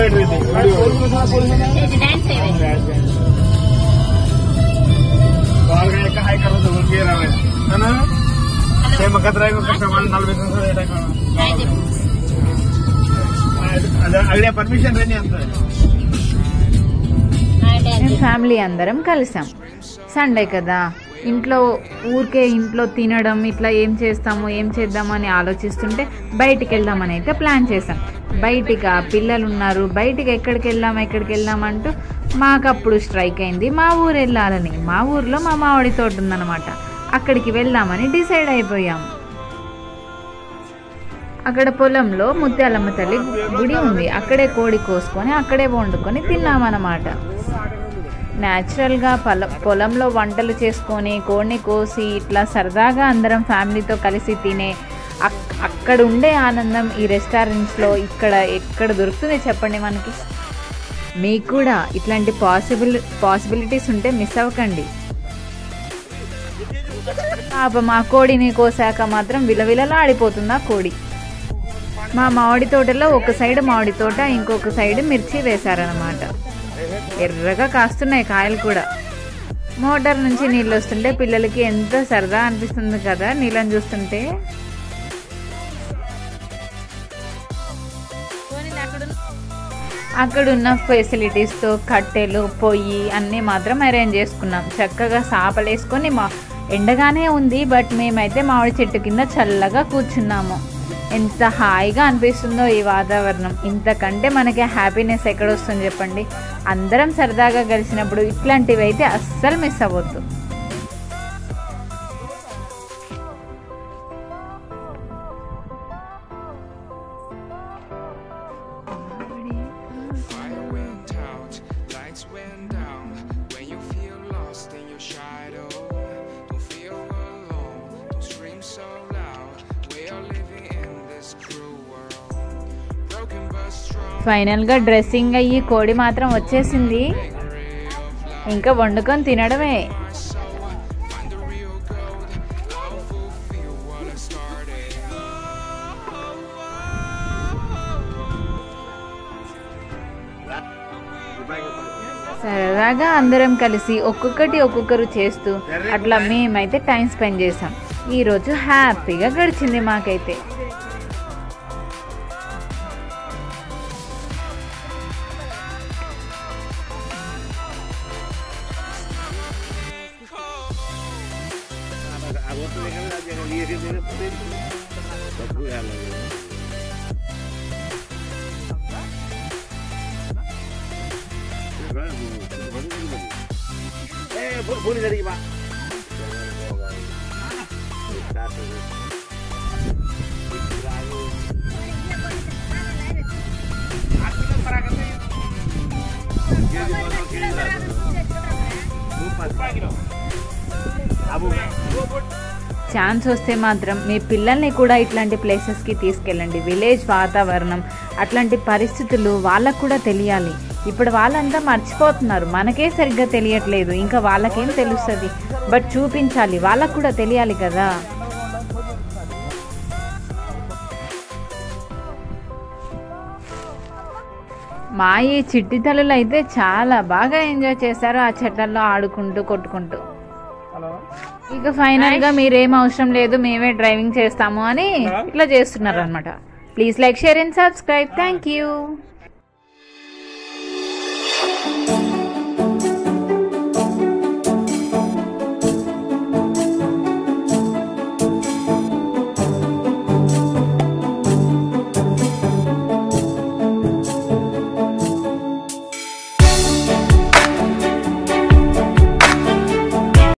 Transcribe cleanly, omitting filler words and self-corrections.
High करो तो बोल रहा है ना मगत रहेगा कस्टमर 40 अगले परमिशन रहनी अंत ఫ్యామిలీ అందరం కలిసాం. సండే కదా, ఇంట్లో ఊరికే ఇంట్లో తినడం ఇట్లా ఏం చేద్దామని ఆలోచిస్తుంటే బయటికి వెళ్దామని అయితే ప్లాన్ చేసాం. బయటికి పిల్లలు ఉన్నారు, బయటికి ఎక్కడికి వెళ్దాం అంటూ మాకు అప్పుడు స్ట్రైక్ అయింది మా ఊరు వెళ్ళాలని. మా ఊర్లో మా మామిడి తోట ఉందన్నమాట, అక్కడికి వెళ్దామని డిసైడ్ అయిపోయాం. అక్కడ పొలంలో ముత్యాలమ్మ తల్లి గుడి ఉంది, అక్కడే కోడి కోసుకొని అక్కడే వండుకొని తిన్నామన్నమాట. న్యాచురల్గా పొలంలో వంటలు చేసుకొని కోడిని కోసి ఇట్లా సరదాగా అందరం ఫ్యామిలీతో కలిసి తినే అక్కడ ఉండే ఆనందం ఈ రెస్టారెంట్స్లో ఎక్కడ దొరుకుతుంది చెప్పండి మనకి. మీకు కూడా ఇట్లాంటి పాసిబిలిటీస్ ఉంటే మిస్ అవ్వకండి. మా కోడిని కోసాక మాత్రం విలవిలలాడిపోతుంది ఆ కోడి. మా మామిడి తోటలో ఒక సైడ్ మామిడి తోట, ఇంకొక సైడ్ మిర్చి వేశారనమాట. ఎర్రగా కాస్తున్నాయి కాయలు కూడా. మోటార్ నుంచి నీళ్ళు వస్తుంటే పిల్లలకి ఎంత సరదా అనిపిస్తుంది కదా నీళ్ళని చూస్తుంటే. అక్కడున్న ఫెసిలిటీస్తో కట్టెలు పొయ్యి అన్నీ మాత్రం అరేంజ్ చేసుకున్నాం. చక్కగా సాపలు వేసుకొని ఎండగానే ఉంది, బట్ మేమైతే మామిడి చెట్టు కింద చల్లగా కూర్చున్నాము. ఎంత హాయిగా అనిపిస్తుందో ఈ వాతావరణం. ఇంతకంటే మనకి హ్యాపీనెస్ ఎక్కడ వస్తుంది చెప్పండి. అందరం సరదాగా కలిసినప్పుడు ఇట్లాంటివి అయితే అస్సలు మిస్ అవ్వద్దు. ఫైనల్గా డ్రెస్సింగ్ అయ్యి కోడి మాత్రం వచ్చేసింది, ఇంకా వండుకొని తినడమే. సరదాగా అందరం కలిసి ఒక్కొక్కరు చేస్తూ అట్లా మేమైతే టైం స్పెండ్ చేసాం. ఈరోజు హ్యాపీగా గడిచింది మాకైతే. ఛాన్స్ వస్తే మాత్రం మీ పిల్లల్ని కూడా ఇట్లాంటి ప్లేసెస్కి తీసుకెళ్ళండి. విలేజ్ వాతావరణం, అట్లాంటి పరిస్థితులు వాళ్ళకు కూడా తెలియాలి. ఇప్పుడు వాళ్ళంతా మర్చిపోతున్నారు, మనకే సరిగ్గా తెలియట్లేదు, ఇంకా వాళ్ళకేం తెలుస్తుంది. బట్ చూపించాలి, వాళ్ళకు కూడా తెలియాలి కదా. మా ఈ చిట్టి తల్లులు అయితే చాలా బాగా ఎంజాయ్ చేశారు ఆ చెట్లలో ఆడుకుంటూ కొట్టుకుంటూ. ఇక ఫైనల్గా మీరేం అవసరం లేదు, మేమే డ్రైవింగ్ చేస్తాము అని ఇట్లా చేస్తున్నారు అనమాట. Please like, share and subscribe. Thank you.